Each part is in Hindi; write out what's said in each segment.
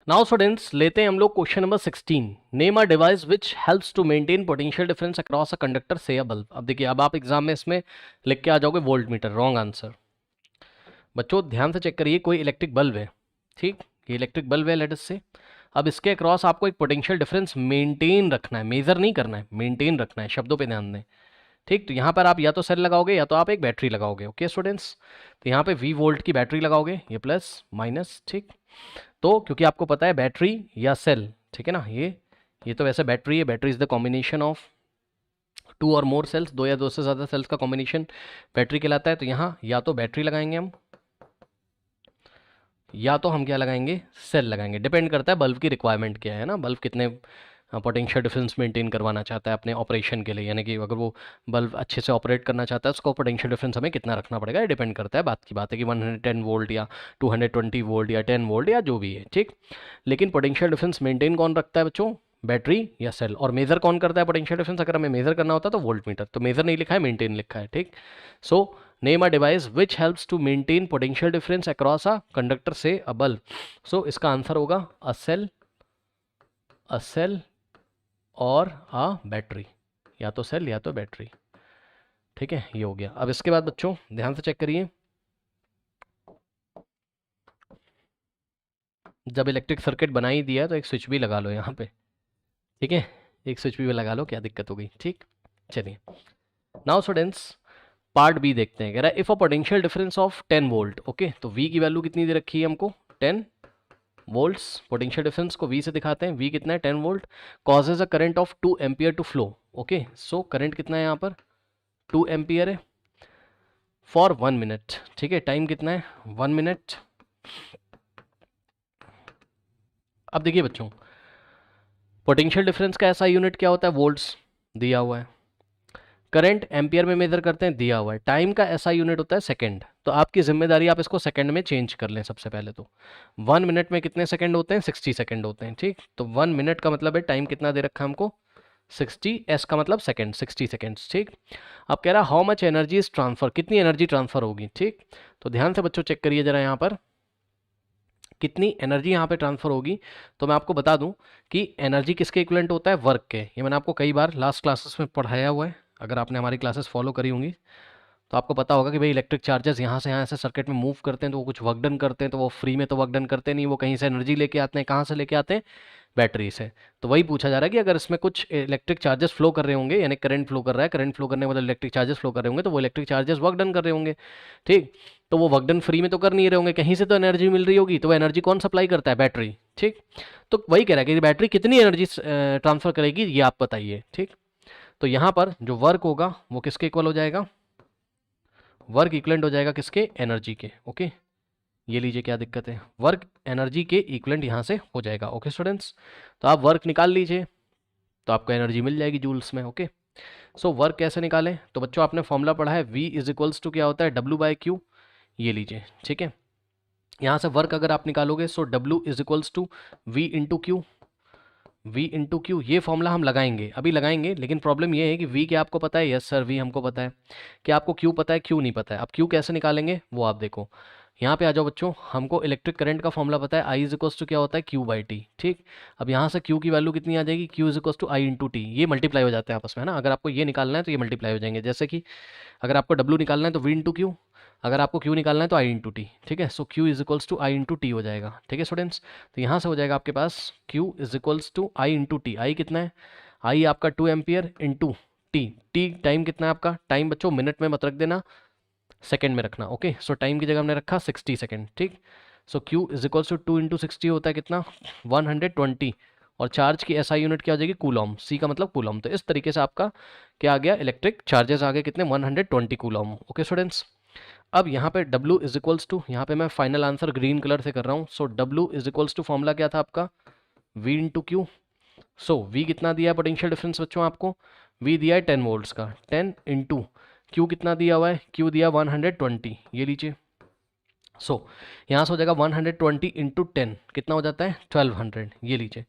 नाउ स्टूडेंट्स लेते हैं हम लोग question number 16। Name a device which helps to maintain potential difference across a conductor से अ बल्ब। अब देखिए, अब आप एग्जाम में इसमें लिख के आ जाओगे वोल्ट मीटर, रॉन्ग आंसर। बच्चों ध्यान से चेक करिए, कोई इलेक्ट्रिक बल्ब है, ठीक, ये इलेक्ट्रिक बल्ब है लेट्स से। अब इसके अक्रॉस आपको एक पोटेंशियल डिफरेंस मेंटेन रखना है, मेजर नहीं करना है, मेंटेन रखना है, शब्दों पे ध्यान दें। ठीक, तो यहाँ पर आप या तो सेल लगाओगे या तो आप एक बैटरी लगाओगे। ओके स्टूडेंट्स, तो यहाँ पे V वोल्ट की बैटरी लगाओगे, ये प्लस माइनस, ठीक। तो क्योंकि आपको पता है बैटरी या सेल, ठीक है ना, ये तो वैसे बैटरी है, battery is the combination of two or more sales, दो या दो से ज़्यादा सेल्स का कॉम्बिनेशन बैटरी कहलाता है। तो यहाँ या तो बैटरी लगाएंगे हम, या तो हम क्या लगाएंगे, सेल लगाएंगे। डिपेंड करता है बल्ब की रिक्वायरमेंट क्या है ना, बल्ब कितने पोटेंशियल डिफरेंस मेंटेन करवाना चाहता है अपने ऑपरेशन के लिए, यानी कि अगर वो बल्ब अच्छे से ऑपरेट करना चाहता है उसको पोटेंशियल डिफरेंस हमें कितना रखना पड़ेगा, ये डिपेंड करता है। बात की बात है कि 110 वोल्ट या 220 वोल्ट या 10 वोल्ट या जो भी है, ठीक। लेकिन पोटेंशियल डिफरेंस मेंटेन कौन रखता है बच्चों, बैटरी या सेल। और मेजर कौन करता है पोटेंशियल डिफरेंस, अगर हमें मेजर करना होता तो वोल्ट मीटर, तो मेजर नहीं लिखा है, मेंटेन लिखा है, ठीक। So name a device which helps to maintain potential difference across a conductor से अ बल्ब। सो इसका आंसर होगा अ सेल और अ बैटरी, या तो सेल या तो बैटरी, ठीक है, ये हो गया। अब इसके बाद बच्चों ध्यान से चेक करिए, जब इलेक्ट्रिक सर्किट बना ही दिया है तो एक स्विच भी लगा लो यहाँ पे, ठीक है, एक स्विच भी लगा लो, क्या दिक्कत हो गई, ठीक। चलिए नाउ स्टूडेंट्स पार्ट बी देखते हैं। कह रहा है if a potential difference of 10 volt, okay, तो V की वैल्यू कितनी दे रखी है हमको, 10 वोल्ट्स। पोटेंशियल डिफरेंस को V से दिखाते हैं, V कितना है, 10 volt, causes a current of 2 ampere to flow. Okay, so current कितना है यहाँ पर, 2 एम्पियर है, फॉर 1 मिनट, ठीक है, टाइम कितना है, 1 मिनट। अब देखिए बच्चों, पोटेंशियल डिफरेंस का ऐसा यूनिट क्या होता है, वोल्ट्स दिया हुआ है, करंट एम्पियर में मेजर करते हैं दिया हुआ है, टाइम का ऐसा यूनिट होता है सेकंड। तो आपकी जिम्मेदारी आप इसको सेकंड में चेंज कर लें सबसे पहले तो। 1 मिनट में कितने सेकंड होते हैं, 60 सेकंड होते हैं, ठीक। तो 1 मिनट का मतलब है टाइम कितना दे रखा है हमको, 60, एस का मतलब सेकंड, 60 सेकंड्स, ठीक। अब कह रहा है how much energy is transfer, कितनी एनर्जी ट्रांसफर होगी, ठीक। तो ध्यान से बच्चों चेक करिए जरा यहाँ पर कितनी एनर्जी यहाँ पे ट्रांसफर होगी। तो मैं आपको बता दूं कि एनर्जी किसके इक्विवेलेंट होता है, वर्क के। ये मैंने आपको कई बार लास्ट क्लासेस में पढ़ाया हुआ है, अगर आपने हमारी क्लासेस फॉलो करी होंगी तो आपको पता होगा कि भाई इलेक्ट्रिक चार्जेस यहाँ से यहाँ ऐसे सर्किट में मूव करते हैं तो वो कुछ वर्क डन करते हैं, तो वो फ्री में तो वर्क डन करते नहीं, वो कहीं से एनर्जी लेके आते हैं, कहाँ से लेके आते हैं, बैटरी से। तो वही पूछा जा रहा है कि अगर इसमें कुछ इलेक्ट्रिक चार्जेस फ्लो कर रहे होंगे, यानी करंट फ्लो कर रहा है, करंट फ्लो करने के मतलब इलेक्ट्रिक चार्जेस फ्लो कर रहे होंगे, तो वो इलेक्ट्रिक चार्जेस वर्क डन कर रहे होंगे, ठीक। तो वो वर्क डन फ्री में तो कर नहीं रहे होंगे, कहीं से तो एनर्जी मिल रही होगी, तो वो एनर्जी कौन सप्लाई करता है, बैटरी, ठीक। तो वही कह रहा है कि बैटरी कितनी एनर्जी ट्रांसफर करेगी, ये आप बताइए, ठीक। तो यहाँ पर जो वर्क होगा वो किसके इक्वल हो जाएगा, वर्क इक्वलेंट हो जाएगा किसके, एनर्जी के। ओके, ये लीजिए, क्या दिक्कत है, वर्क एनर्जी के इक्वलेंट यहाँ से हो जाएगा। ओके स्टूडेंट्स, तो आप वर्क निकाल लीजिए तो आपको एनर्जी मिल जाएगी जूल्स में। ओके, सो वर्क कैसे निकालें, तो बच्चों आपने फॉर्मूला पढ़ा है, V इज इक्वल्स टू क्या होता है, W/Q। ये लीजिए, ठीक है, यहाँ से वर्क अगर आप निकालोगे so W is equals to V/Q, V/Q, ये फॉर्मूला हम लगाएंगे, अभी लगाएंगे, लेकिन प्रॉब्लम ये है कि V क्या आपको पता है, यस सर V हमको पता है, कि आपको Q पता है, Q नहीं पता है। अब Q कैसे निकालेंगे वो आप देखो, यहाँ पे आ जाओ बच्चों, हमको इलेक्ट्रिक करंट का फॉर्मूला पता है, I इज इक्वल्स टू क्या होता है, Q/T, ठीक। अब यहाँ से Q की वैल्यू कितनी आ जाएगी, Q is equals to I/T, ये मल्टीप्लाई हो जाते हैं आपस में, है ना। अगर आपको ये निकालना है तो ये मल्टीप्लाई हो जाएंगे, जैसे कि अगर आपको W निकालना है तो V/Q, अगर आपको Q निकालना है तो I/T, ठीक है। So Q is equals to I/T हो जाएगा, ठीक है स्टूडेंट्स। तो यहाँ से हो जाएगा आपके पास Q is equals to I/T, I कितना है, आई आपका 2 एम्पियर इंटू टी टाइम कितना है आपका, टाइम बच्चों मिनट में मत रख देना, सेकंड में रखना। ओके, सो टाइम की जगह हमने रखा 60 सेकंड, ठीक। So Q is equals to 2 into 60 होता है कितना, 120, और चार्ज की SI यूनिट क्या हो जाएगी, कूलॉम, C का मतलब कूलॉम। तो इस तरीके से आपका क्या आ गया, इलेक्ट्रिक चार्जेस आ गए कितने, 120 कूलॉम। ओके स्टूडेंट्स, अब यहाँ पे W इज इक्वल्स टू, यहाँ पे मैं फाइनल आंसर ग्रीन कलर से कर रहा हूँ, so W is equals to formula क्या था आपका, V/Q। सो V कितना दिया है पोटेंशियल डिफरेंस बच्चों आपको, V दिया है 10 वोल्ट्स का, 10 इंटू Q कितना दिया हुआ है, Q दिया 120, ये लीजिए। सो यहाँ से हो जाएगा 120 इंटू 10 कितना हो जाता है, 1200, ये लीजिए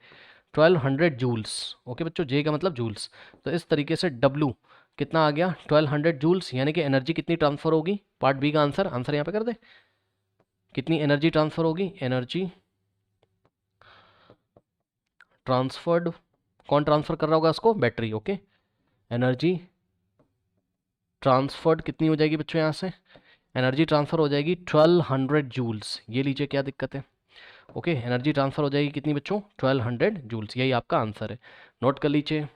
1200 जूल्स। ओके बच्चों, J का मतलब जूल्स। तो इस तरीके से W कितना आ गया, 1200 जूल्स, यानी कि एनर्जी कितनी ट्रांसफर होगी, पार्ट बी का आंसर, आंसर यहाँ पे कर दे, कितनी एनर्जी ट्रांसफर होगी, एनर्जी ट्रांसफर्ड, कौन ट्रांसफ़र कर रहा होगा उसको? बैटरी। ओके, एनर्जी ट्रांसफर्ड कितनी हो जाएगी बच्चों? यहाँ से एनर्जी ट्रांसफ़र हो जाएगी 1200 जूल्स। ये लीजिए, क्या दिक्कत है? ओके, एनर्जी ट्रांसफ़र हो जाएगी कितनी बच्चों? 1200 जूल्स। यही आपका आंसर है, नोट कर लीजिए।